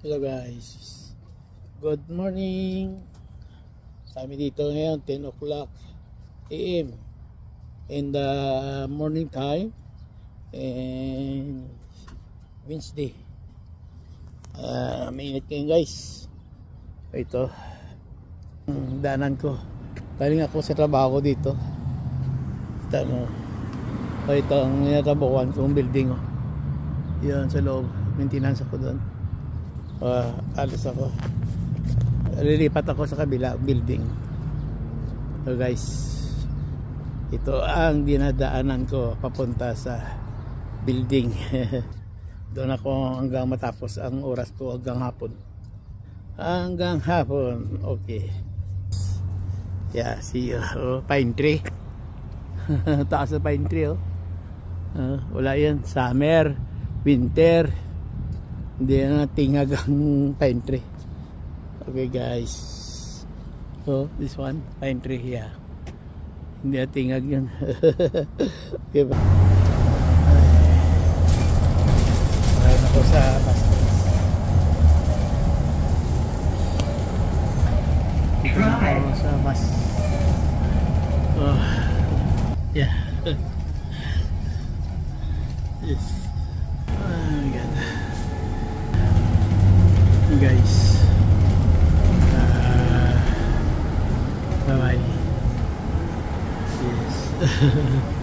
Hello guys, good morning. Kami dito ngayon 10 o'clock AM in the morning time and Wednesday. Mainit ngayon guys. Ito daanan ko, galing ako sa trabaho dito. Ito ang natabawan kong building, yan sa loob, maintenance ako doon. Alis ako, lilipat ako sa kabila building. So guys, ito ang dinadaanan ko papunta sa building. Doon ako hanggang matapos ang oras ko, hanggang hapon. Okay, yeah, see you. Pine tree. Taas na pine tree. Wala yan, summer, winter, hindi na tingag ang pine tree. Okay guys, so this one pine tree, yeah, hindi na tingag yun. Okay ba? Ayun ako sa bus place. Dito na ako sa bus. Yeah. Yes. Oh my God. Guys, bye bye. Yes.